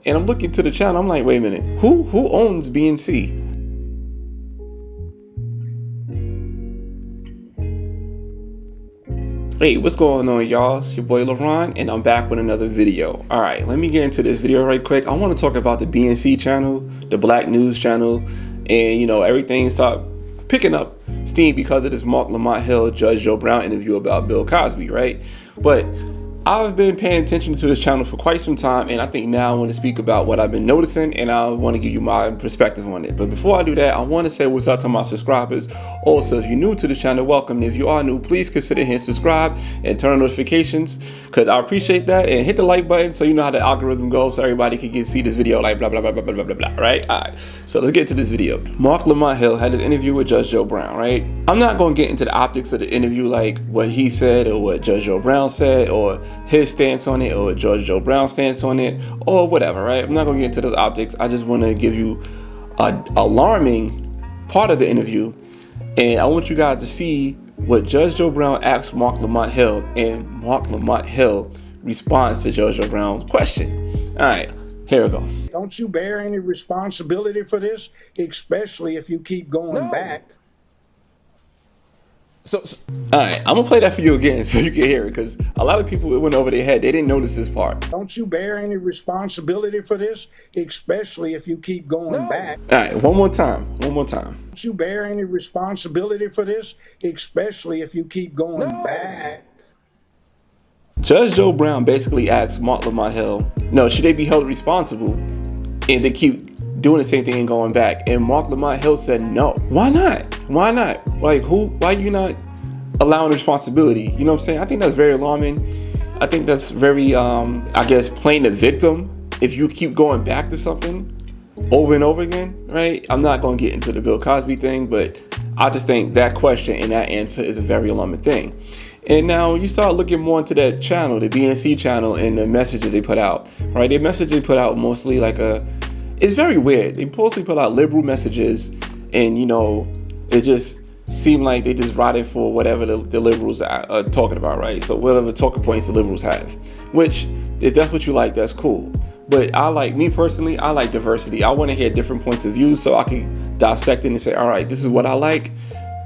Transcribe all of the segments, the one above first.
And I'm looking to the channel, I'm like, wait a minute, who owns BNC? Hey, what's going on, y'all? It's your boy LaRon, and I'm back with another video. Alright, let me get into this video right quick. I want to talk about the BNC channel, the Black News channel, and everything started picking up steam because of this Marc Lamont Hill, Judge Joe Brown interview about Bill Cosby, right? But I've been paying attention to this channel for quite some time, and I think now I want to speak about what I've been noticing, and I want to give you my perspective on it. But before I do that, I want to say what's up to my subscribers. Also, if you're new to the channel, welcome. If you are new, please consider hitting subscribe and turn on notifications, because I appreciate that. And hit the like button so you know how the algorithm goes, so everybody can see this video like blah blah blah blah blah blah blah blah. Right? All right. So let's get to this video. Marc Lamont Hill had this interview with Judge Joe Brown. Right? I'm not going to get into the optics of the interview, like what he said or what Judge Joe Brown said or his stance on it or Judge Joe Brown's stance on it or whatever, right? I'm not gonna get into those optics. I just want to give you an alarming part of the interview, and I want you guys to see what Judge Joe Brown asked Marc Lamont Hill, and Marc Lamont Hill responds to Judge Joe Brown's question. All right, here we go. Don't you bear any responsibility for this, especially if you keep going back? So, all right, I'm gonna play that for you again so you can hear it, because a lot of people, it went over their head. They didn't notice this part. Don't you bear any responsibility for this, especially if you keep going back? All right, one more time. Don't you bear any responsibility for this, especially if you keep going back? Judge Joe Brown basically asked Marc Lamont Hill, no, should they be held responsible and they keep doing the same thing and going back? And Marc Lamont Hill said no. Why not? Why not? Like, why are you not allowing responsibility? You know what I'm saying? I think that's very alarming. I think that's very, I guess, playing the victim if you keep going back to something over and over again, right? I'm not going to get into the Bill Cosby thing, but I just think that question and that answer is a very alarming thing. And now you start looking more into that channel, the BNC channel, and the messages they put out, right? The message they put out mostly like it's very weird. They mostly put out liberal messages, and it just seemed like they just riding for whatever the liberals are talking about, right? So whatever talking points the liberals have, which if that's what you like, that's cool. But me personally, I like diversity. I want to hear different points of view so I can dissect it and say, all right, this is what I like,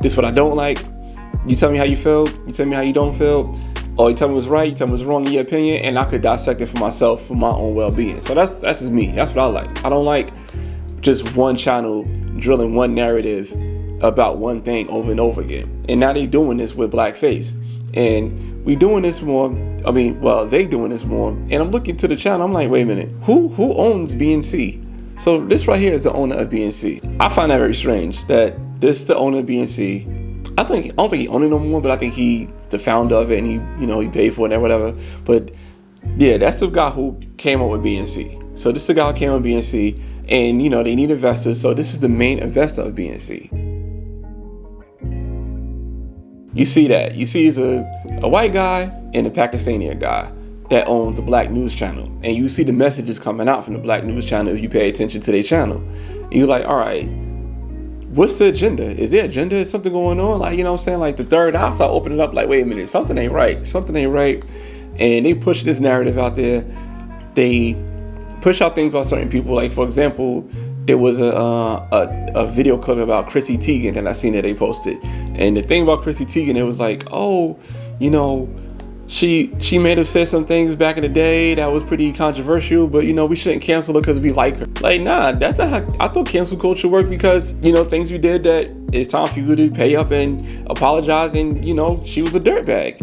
this is what I don't like. You tell me how you feel, you tell me how you don't feel, or you tell me what's right, you tell me what's wrong in your opinion, and I could dissect it for myself, for my own well-being. So that's just me. That's what I like. I don't like just one channel drilling one narrative about one thing over and over again. And now they doing this with blackface, and we doing this more. They doing this more. And I'm looking to the channel. I'm like, wait a minute, who owns BNC? So this right here is the owner of BNC. I find that very strange that this is the owner of BNC. I don't think he owns it no more, but I think he's the founder of it, and he paid for it and whatever. But yeah, that's the guy who came up with BNC. So this is the guy who came up with BNC, and they need investors. So this is the main investor of BNC. You see that? You see, it's a white guy and a Pakistani guy that owns the Black News channel, and you see the messages coming out from the Black News channel if you pay attention to their channel. And you're like, all right, what's the agenda? Is there agenda? Is something going on? Like, what I'm saying? Like the third eye start opening up, like, wait a minute, something ain't right. Something ain't right. And they push this narrative out there. They push out things about certain people. Like, for example, there was a video clip about Chrissy Teigen that I seen that they posted. And the thing about Chrissy Teigen, it was like, oh, she may have said some things back in the day that was pretty controversial, but we shouldn't cancel her because we like her. Like, nah, that's not how I thought cancel culture worked, because things you did that it's time for you to pay up and apologize, and she was a dirtbag.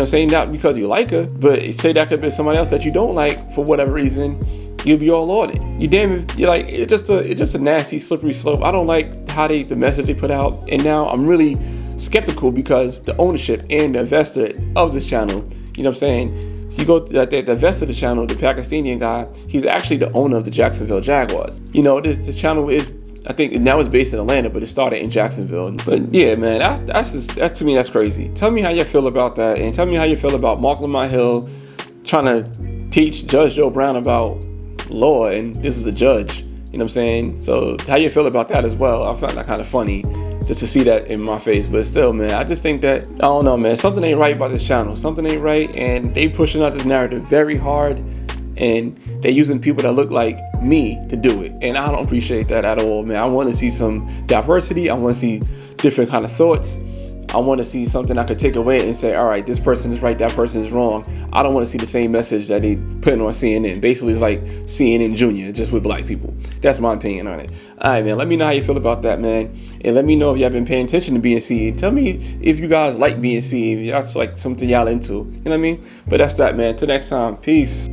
Saying not because you like her, but say that could be somebody else that you don't like for whatever reason, you'll be all on it. You damn if you're like, it's just a nasty slippery slope. I don't like how the message they put out, and now I'm really skeptical because the ownership and the investor of this channel, you go to the investor of the channel, the Pakistani guy, he's actually the owner of the Jacksonville Jaguars. The channel is, I think now it's based in Atlanta, but it started in Jacksonville. But yeah, man, that's to me, that's crazy. Tell me how you feel about that, and tell me how you feel about Marc Lamont Hill trying to teach Judge Joe Brown about law, and this is the judge. You know what I'm saying? So how you feel about that as well? I found that kind of funny, just to see that in my face. But still, man, I just think that, I don't know, man, something ain't right about this channel. Something ain't right, and they pushing out this narrative very hard, and They're using people that look like me to do it. And I don't appreciate that at all, man. I want to see some diversity. I want to see different kind of thoughts. I want to see something I could take away and say, all right, this person is right, that person is wrong. I don't want to see the same message that they putting on CNN. Basically, it's like CNN Junior, just with black people. That's my opinion on it. All right, man, let me know how you feel about that, man. And let me know if y'all been paying attention to BNC. Tell me if you guys like BNC, if that's like something y'all into. You know what I mean? But that's that, man. Till next time, peace.